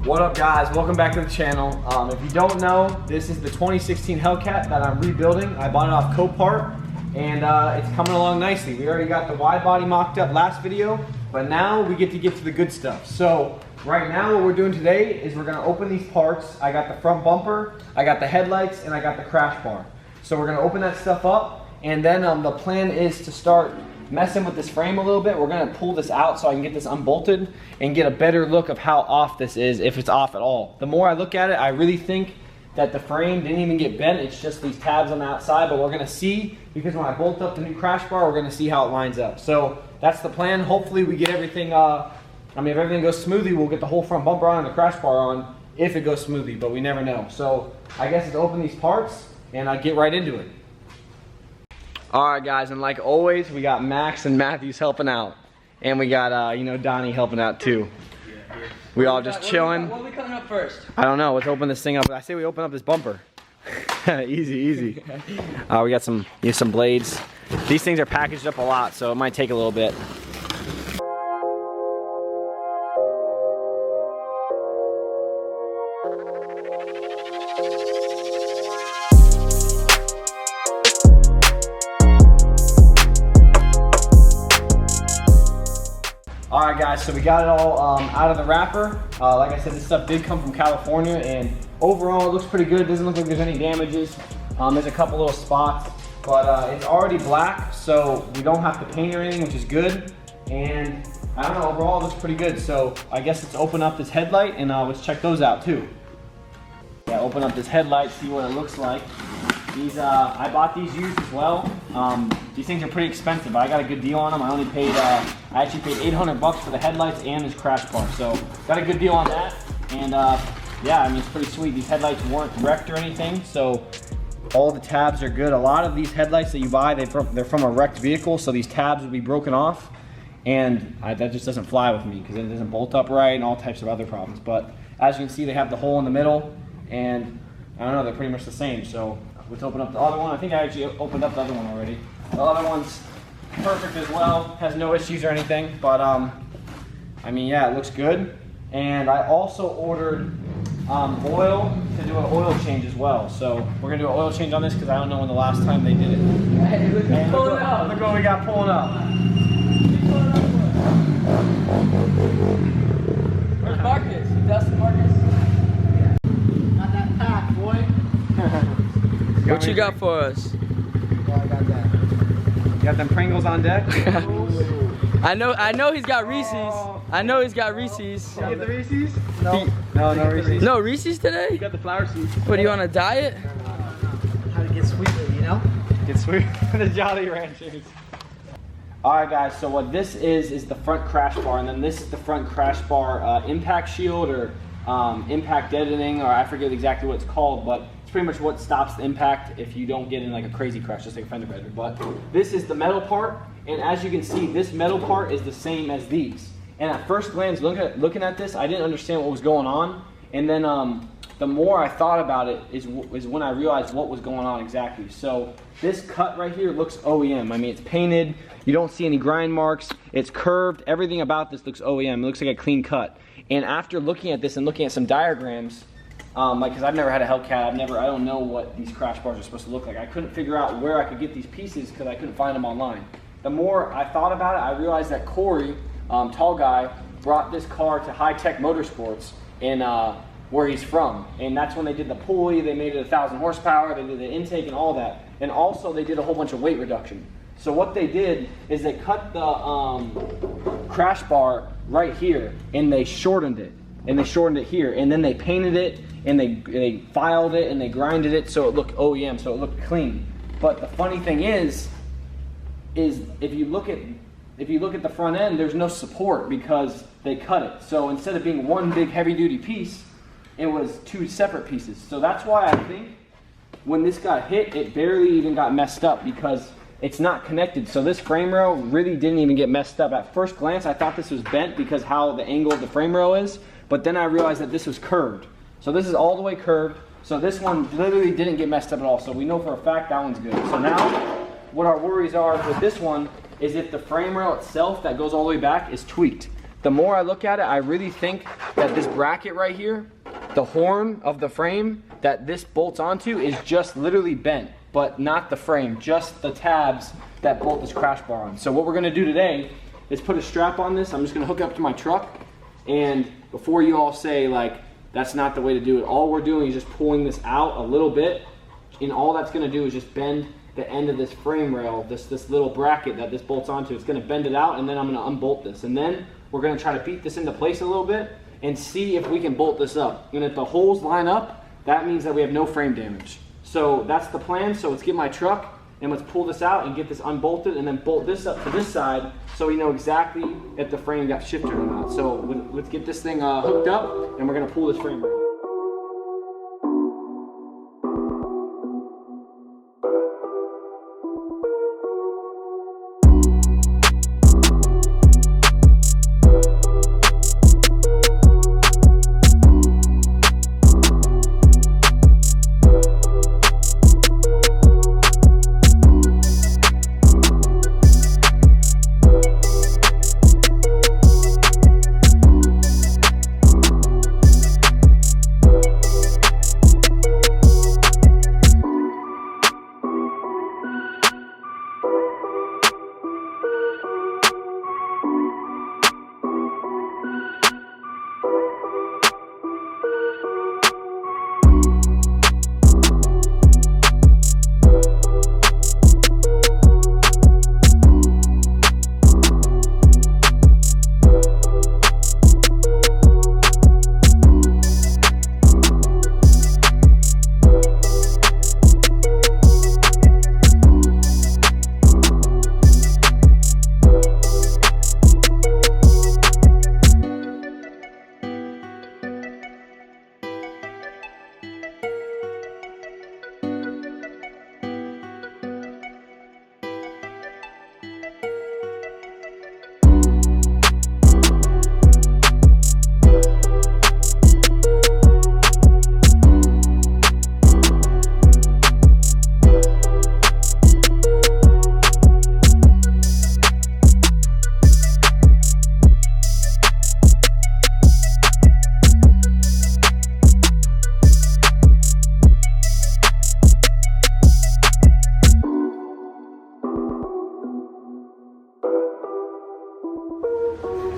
What up guys, welcome back to the channel. If you don't know, this is the 2016 Hellcat that I'm rebuilding. I bought it off Copart and it's coming along nicely. We already got the wide body mocked up last video, but now we get to the good stuff. So right now what we're doing today is we're gonna open these parts. I got the front bumper, I got the headlights, and I got the crash bar. So we're gonna open that stuff up, and then the plan is to start messing with this frame a little bit. We're gonna pull this out so I can get this unbolted and get a better look of how off this is, if it's off at all. The more I look at it, I really think that the frame didn't even get bent. It's just these tabs on the outside, but we're gonna see, because when I bolt up the new crash bar, we're gonna see how it lines up. So that's the plan. Hopefully we get everything, if everything goes smoothly, we'll get the whole front bumper on and the crash bar on, if it goes smoothly, but we never know. So I guess let's open these parts and get right into it. Alright guys, and like always, we got Max and Matthews helping out. And we got, Donnie helping out too. We all just chilling. What are we coming up first? I don't know, let's open this thing up. I say we open up this bumper. Easy, easy. We got some blades. These things are packaged up a lot, so it might take a little bit. Alright guys, so we got it all out of the wrapper. Like I said, this stuff did come from California, and overall it looks pretty good. It doesn't look like there's any damages. There's a couple little spots, but it's already black, so we don't have to paint or anything, which is good. And I don't know, overall it looks pretty good. So I guess let's open up this headlight and let's check those out too. Yeah, open up this headlight, see what it looks like. These, I bought these used as well. These things are pretty expensive, but I got a good deal on them. I actually paid 800 bucks for the headlights and this crash bar. So got a good deal on that. And yeah, I mean, it's pretty sweet. These headlights weren't wrecked or anything, so all the tabs are good. A lot of these headlights that you buy, they're from a wrecked vehicle, so these tabs would be broken off. And that just doesn't fly with me because it doesn't bolt up right and all types of other problems. But as you can see, they have the hole in the middle, and I don't know, they're pretty much the same. So let's open up the other one. I think I actually opened up the other one already. The other one's perfect as well, has no issues or anything, but I mean, yeah, it looks good. And I also ordered oil to do an oil change as well. So we're gonna do an oil change on this because I don't know when the last time they did it. Hey, look what we got pulling up. Where's Marcus? Dustin Marcus? Got that pack, boy. What you got for us? Oh, I got that. You got them Pringles on deck? I know he's got Reese's. I know he's got Reese's. You get the Reese's? No. No Reese's. No Reese's today? You got the flower seeds. What, are you on a diet? How to get sweet with it, you know? Get sweet. The Jolly Ranchers. Alright guys, so what this is the front crash bar, and then this is the front crash bar impact shield, or impact deadening, or I forget exactly what it's called, but it's pretty much what stops the impact if you don't get in like a crazy crash, just like a fender bender. But this is the metal part, and as you can see, this metal part is the same as these. And at first glance, looking at this, I didn't understand what was going on, and then the more I thought about it is when I realized what was going on exactly. So this cut right here looks OEM. I mean, it's painted, you don't see any grind marks, it's curved, everything about this looks OEM. It looks like a clean cut. And after looking at this and looking at some diagrams, because I've never had a Hellcat, I don't know what these crash bars are supposed to look like. I couldn't figure out where I could get these pieces because I couldn't find them online. The more I thought about it, I realized that Corey, tall guy, brought this car to High Tech Motorsports in where he's from. And that's when they did the pulley, they made it 1,000 horsepower, they did the intake and all that. And also they did a whole bunch of weight reduction. So what they did is they cut the crash bar right here and they shortened it. And they shortened it here, and then they painted it, and they filed it, and they grinded it so it looked OEM, so it looked clean. But the funny thing is if you look at the front end, there's no support because they cut it. So instead of being one big heavy-duty piece, it was two separate pieces. So that's why I think when this got hit, it barely even got messed up because it's not connected. So this frame rail really didn't even get messed up. At first glance, I thought this was bent because how the angle of the frame rail is. But then I realized that this was curved. So this is all the way curved. So this one literally didn't get messed up at all. So we know for a fact that one's good. So now what our worries are with this one is if the frame rail itself that goes all the way back is tweaked. the more I look at it, I really think that this bracket right here, the horn of the frame that this bolts onto, is just literally bent, but not the frame, just the tabs that bolt this crash bar on. So what we're gonna do today is put a strap on this. I'm just gonna hook it up to my truck, and before you all say like, that's not the way to do it, all we're doing is just pulling this out a little bit, and all that's gonna do is just bend the end of this frame rail, this little bracket that this bolts onto. It's gonna bend it out, and then I'm gonna unbolt this. And then we're gonna try to beat this into place a little bit and see if we can bolt this up. And if the holes line up, that means that we have no frame damage. So that's the plan. So let's get my truck and let's pull this out and get this unbolted, and then bolt this up to this side so we know exactly if the frame got shifted or not. So let's get this thing hooked up, and we're gonna pull this frame out.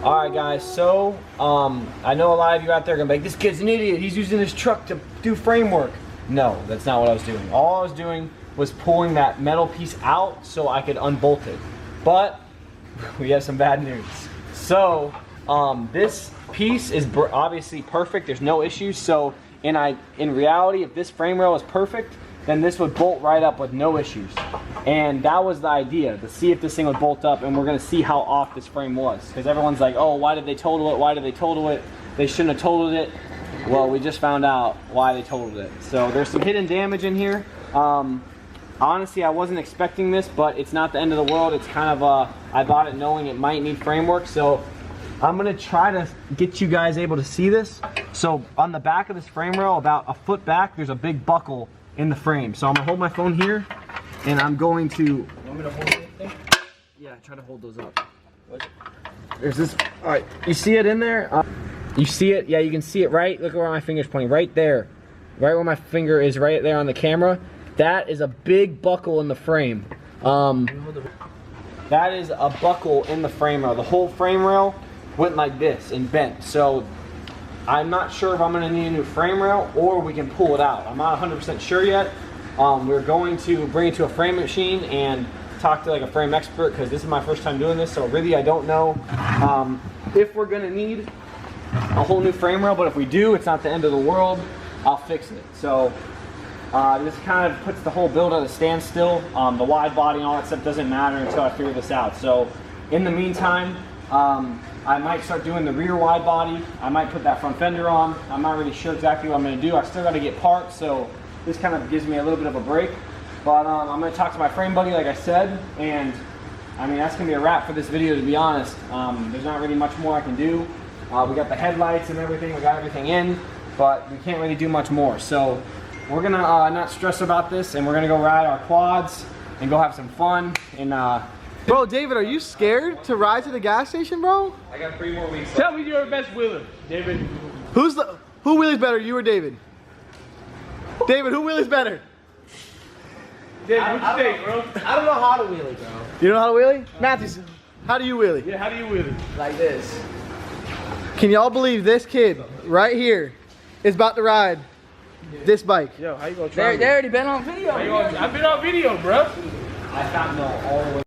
Alright guys, so I know a lot of you out there are gonna be like, this kid's an idiot, he's using his truck to do framework. No, that's not what I was doing. All I was doing was pulling that metal piece out so I could unbolt it. But we have some bad news. So this piece is obviously perfect, there's no issues. So in reality, if this frame rail is perfect, then this would bolt right up with no issues. And that was the idea, to see if this thing would bolt up, and we're gonna see how off this frame was. Because everyone's like, oh, why did they total it? Why did they total it? They shouldn't have totaled it. Well, we just found out why they totaled it. So there's some hidden damage in here. Honestly, I wasn't expecting this, but it's not the end of the world. It's kind of, I bought it knowing it might need framework. So I'm gonna try to get you guys able to see this. So on the back of this frame rail, about a foot back, there's a big buckle in the frame. So I'm gonna hold my phone here, and I'm going to... You want me to hold anything? Yeah, try to hold those up. There's this, all right, you see it in there? You see it? Yeah, you can see it right, look where my finger's pointing, right there. Right where my finger is, right there on the camera. That is a big buckle in the frame. That is a buckle in the frame rail. The whole frame rail went like this and bent. So I'm not sure if I'm gonna need a new frame rail or we can pull it out. I'm not 100% sure yet. We're going to bring it to a frame machine and talk to like a frame expert, because this is my first time doing this. So really I don't know if we're gonna need a whole new frame rail, but if we do, it's not the end of the world. I'll fix it. So this kind of puts the whole build at a standstill. The wide body and all that stuff doesn't matter until I figure this out. So in the meantime, I might start doing the rear wide body. I might put that front fender on. I'm not really sure exactly what I'm gonna do. I still gotta get parts, so this kind of gives me a little bit of a break. But I'm gonna talk to my frame buddy, like I said, and I mean, that's gonna be a wrap for this video, to be honest. There's not really much more I can do. We got the headlights and everything, we got everything in, but we can't really do much more. So we're gonna not stress about this, and we're gonna go ride our quads and go have some fun and Bro, David, are you scared to ride to the gas station, bro? I got 3 more weeks. Tell me you're the best wheeler, David. Who wheelies better, you or David? David, who wheelies better? David, what you think, bro? I don't know how to wheelie, bro. You know how to wheelie? Matthew, how do you wheelie? Yeah, how do you wheelie? Like this. Can y'all believe this kid right here is about to ride this bike? Yo, how you gonna try They already been on video. I've been on video, bro. I found all the way.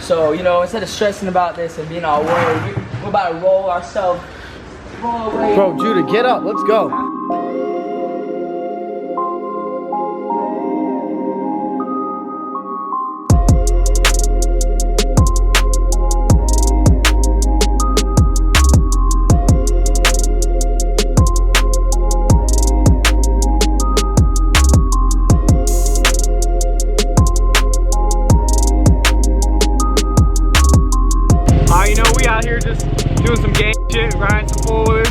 So, you know, instead of stressing about this and being all worried, we're about to roll ourselves. Roll away. Bro, Judah, get up. Let's go. You know, we out here just doing some game shit, riding some four-wheelers.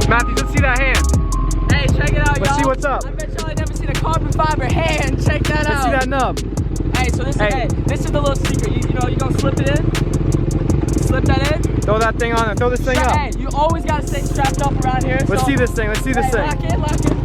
Matthew, let's see that hand. Hey, check it out, y'all. Let's see what's up. I bet y'all ain't never seen a carbon fiber hand. Check that out. Let's see that nub. Hey, so this is the little secret. You know, you gonna slip it in? Slip that in? Throw that thing on there. Throw this thing up. Hey, you always gotta stay strapped up around here. Let's see this thing. Let's see this thing. Lock in, lock in.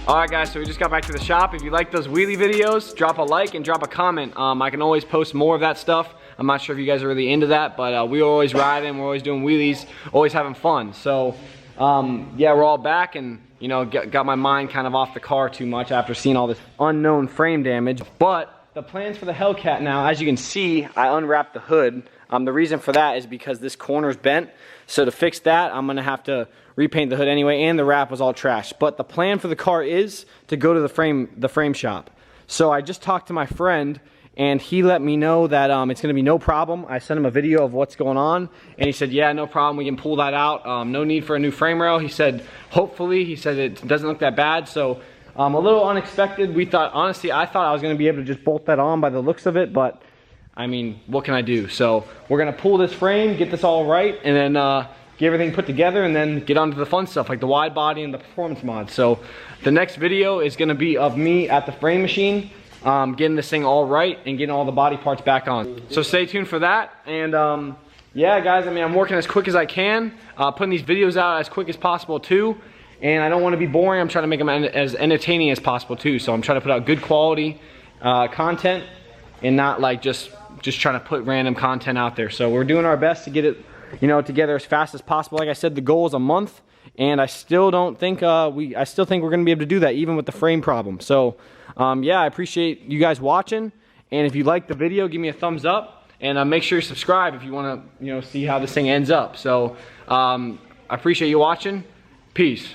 Alright guys, so we just got back to the shop. If you like those wheelie videos, drop a like and drop a comment. I can always post more of that stuff. I'm not sure if you guys are really into that, but we're always riding, we're always doing wheelies, always having fun. So yeah, we're all back and you know, got my mind kind of off the car too much after seeing all this unknown frame damage. But the plans for the Hellcat now, as you can see, I unwrapped the hood. The reason for that is because this corner's bent. So to fix that, I'm gonna have to repaint the hood anyway, and the wrap was all trashed. But the plan for the car is to go to the frame shop. So I just talked to my friend, and he let me know that it's gonna be no problem. I sent him a video of what's going on, and he said, yeah, no problem, we can pull that out. No need for a new frame rail. He said, hopefully, he said it doesn't look that bad. So a little unexpected. We thought, honestly, I thought I was gonna be able to just bolt that on by the looks of it, but I mean, what can I do? So we're gonna pull this frame, get this all right, and then get everything put together, and then get on to the fun stuff like the wide body and the performance mod. So the next video is gonna be of me at the frame machine, getting this thing all right and getting all the body parts back on. So stay tuned for that. And yeah, guys, I mean, I'm working as quick as I can, putting these videos out as quick as possible too. And I don't want to be boring. I'm trying to make them as entertaining as possible too. So I'm trying to put out good quality content and not like just trying to put random content out there. So we're doing our best to get it, you know, together as fast as possible. Like I said, the goal is a month, and I still don't think I still think we're going to be able to do that even with the frame problem. So yeah, I appreciate you guys watching, and if you like the video, give me a thumbs up, and make sure you subscribe if you want to, you know, see how this thing ends up. So I appreciate you watching. Peace.